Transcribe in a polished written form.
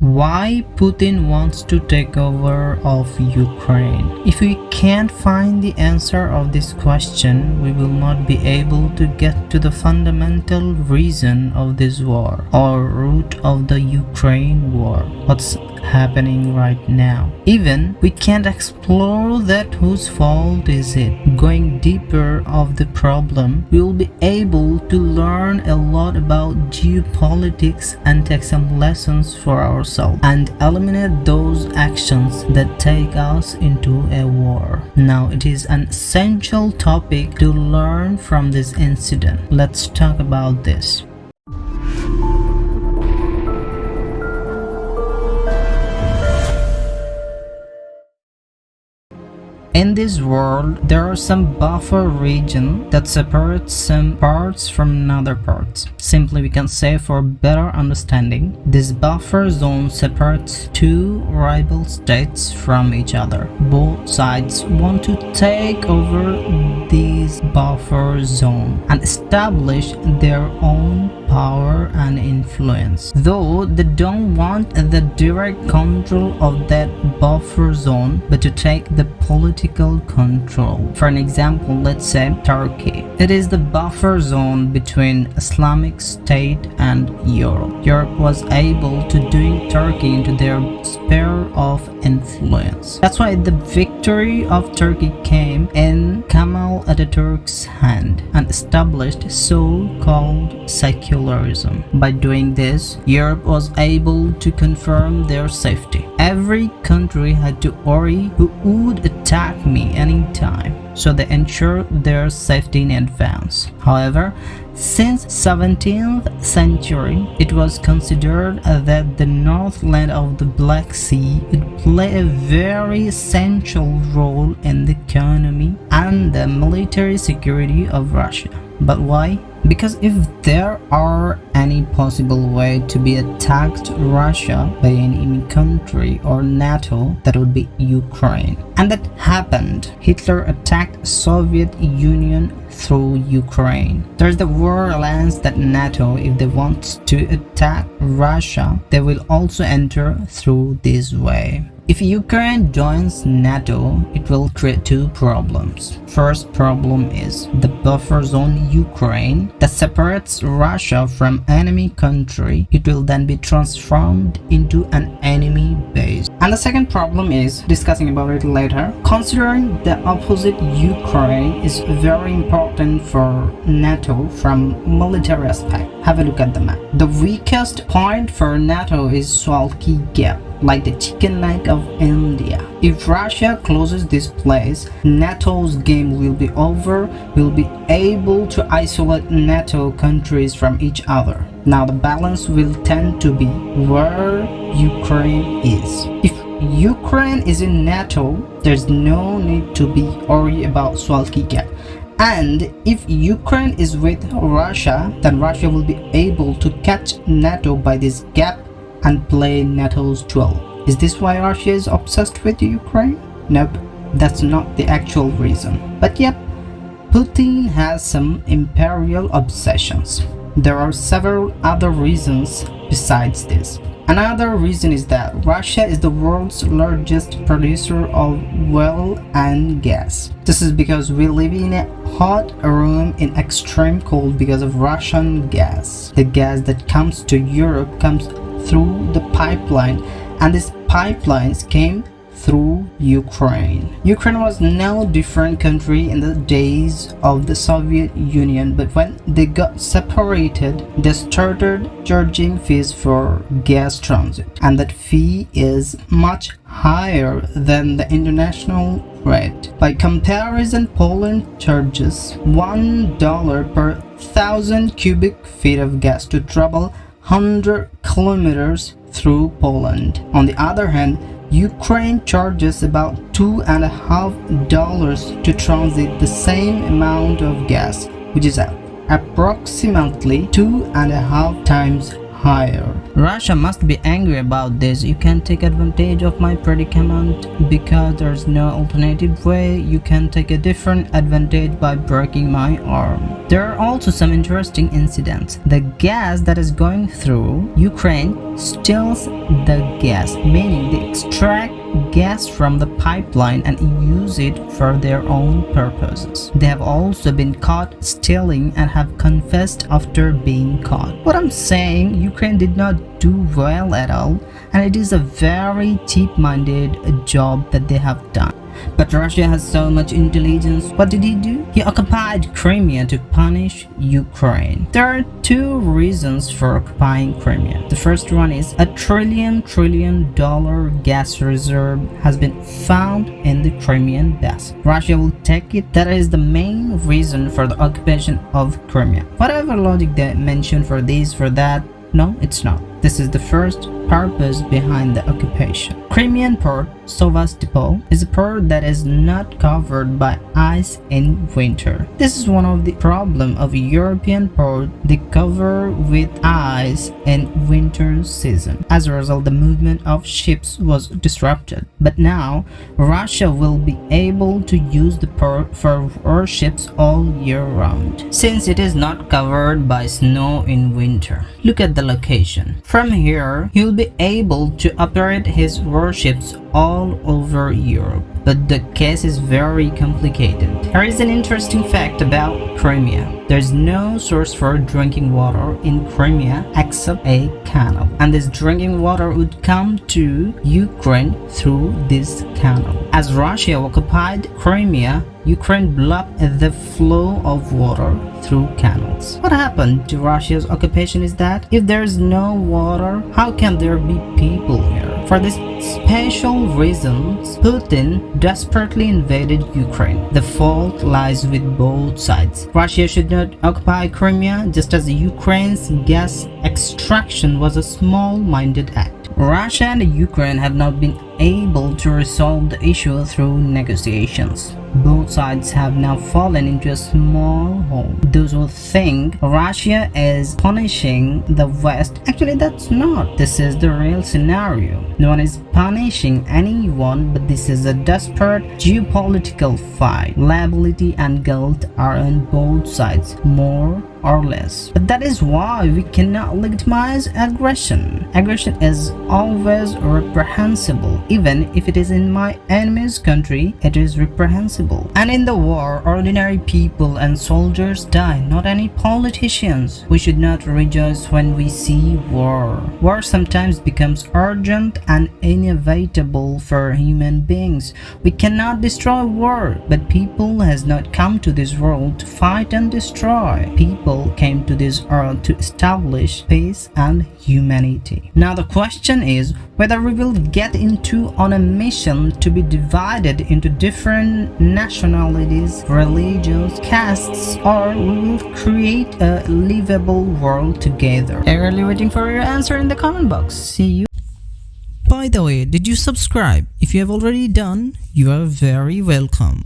Why Putin wants to take over of Ukraine? If we can't find the answer of this question, we will not be able to get to the fundamental reason of this war or root of the Ukraine war. What's happening right now? Even we can't explore that whose fault is it. Going deeper of the problem, we will be able to learn a lot about geopolitics and take some lessons for ourselves and eliminate those actions that take us into a war. Now it is an essential topic to learn from this incident. Let's talk about this. In this world, there are some buffer region that separates some parts from another parts. Simply we can say for better understanding, this buffer zone separates two rival states from each other. Both sides want to take over this buffer zone and establish their own power and influence. Though they don't want the direct control of that buffer zone, but to take the political control. For an example, let's say Turkey. It is the buffer zone between Islamic State and Europe. Europe was able to bring Turkey into their sphere of influence. That's why the victory of Turkey came in Kemal Atatürk's hand and established so-called secularism. By doing this, Europe was able to confirm their safety. Every country had to worry who would attack me anytime, so they ensured their safety in advance. However, since 17th century, it was considered that the northland of the Black Sea would play a very essential role in the economy and the military security of Russia. But why? Because if there are any possible way to be attacked Russia by any country or NATO, that would be Ukraine. And that happened. Hitler attacked Soviet Union through Ukraine. There's the war alliance that NATO, if they want to attack Russia, they will also enter through this way. If Ukraine joins NATO, it will create two problems. First problem is the buffer zone Ukraine that separates Russia from enemy country. It will then be transformed into an enemy base. And the second problem is, discussing about it later, considering the opposite Ukraine is very important for NATO from military aspect. Have a look at the map. The weakest point for NATO is Suwalki Gap, like the chicken neck of India. If Russia closes this place, NATO's game will be over. We'll be able to isolate NATO countries from each other. Now the balance will tend to be where Ukraine is. If Ukraine is in NATO, there's no need to be worried about Suwalki Gap. And if Ukraine is with Russia, then Russia will be able to catch NATO by this gap and play NATO's duel. Is this why Russia is obsessed with Ukraine? Nope, that's not the actual reason. But yep, Putin has some imperial obsessions. There are several other reasons besides this. Another reason is that Russia is the world's largest producer of oil and gas. This is because we live in a hot room in extreme cold because of Russian gas. The gas that comes to Europe comes through the pipeline, and these pipelines came through Ukraine. Ukraine was no different country in the days of the Soviet Union, but when they got separated, they started charging fees for gas transit, and that fee is much higher than the international rate. By comparison, Poland charges $1 per 1,000 cubic feet of gas to travel 100 kilometers through Poland. On the other hand, Ukraine charges about $2.50 to transit the same amount of gas, which is approximately 2.5 times higher. Russia must be angry about this. You can take advantage of my predicament because there's no alternative way. You can take a different advantage by breaking my arm. There are also some interesting incidents. The gas that is going through Ukraine steals the gas, meaning they extract gas from the pipeline and use it for their own purposes. They have also been caught stealing and have confessed after being caught. What I'm saying, Ukraine did not do well at all, and it is a very cheap-minded job that they have done. But Russia has so much intelligence. What did he do? He occupied Crimea to punish Ukraine. There are two reasons for occupying Crimea. The first one is a trillion dollar gas reserve has been found in the Crimean basin. Russia will take it. That is the main reason for the occupation of Crimea. Whatever logic they mention for this, for that, no, it's not. This is the first purpose behind the occupation. Crimean port, Sevastopol, is a port that is not covered by ice in winter. This is one of the problems of European port. They cover with ice in winter season. As a result, the movement of ships was disrupted. But now, Russia will be able to use the port for warships all year round, since it is not covered by snow in winter. Look at the location. From here, he will be able to operate his warships all over Europe. But the case is very complicated. There is an interesting fact about Crimea. There is no source for drinking water in Crimea except a canal. And this drinking water would come to Ukraine through this canal. As Russia occupied Crimea, Ukraine blocked the flow of water through canals. What happened to Russia's occupation is that if there is no water, how can there be people here? For this special reasons, Putin desperately invaded Ukraine. The fault lies with both sides. Russia should not occupy Crimea, just as Ukraine's gas extraction was a small-minded act. Russia and Ukraine have not been able to resolve the issue through negotiations. Both sides have now fallen into a small hole. Those who think Russia is punishing the West, actually that's not. This is the real scenario. No one is punishing anyone, but this is a desperate geopolitical fight. Liability and guilt are on both sides, more or less. But that is why we cannot legitimize aggression. Aggression is always reprehensible. Even if it is in my enemy's country, it is reprehensible. And in the war, ordinary people and soldiers die, not any politicians. We should not rejoice when we see war. War sometimes becomes urgent and inevitable for human beings. We cannot destroy war, but people has not come to this world to fight and destroy. People came to this earth to establish peace and humanity. Now the question is whether we will get into on a mission to be divided into different nationalities, religions, castes, or we will create a livable world together. Eagerly waiting for your answer in the comment box. See you. By the way, did you subscribe? If you have already done, you are very welcome.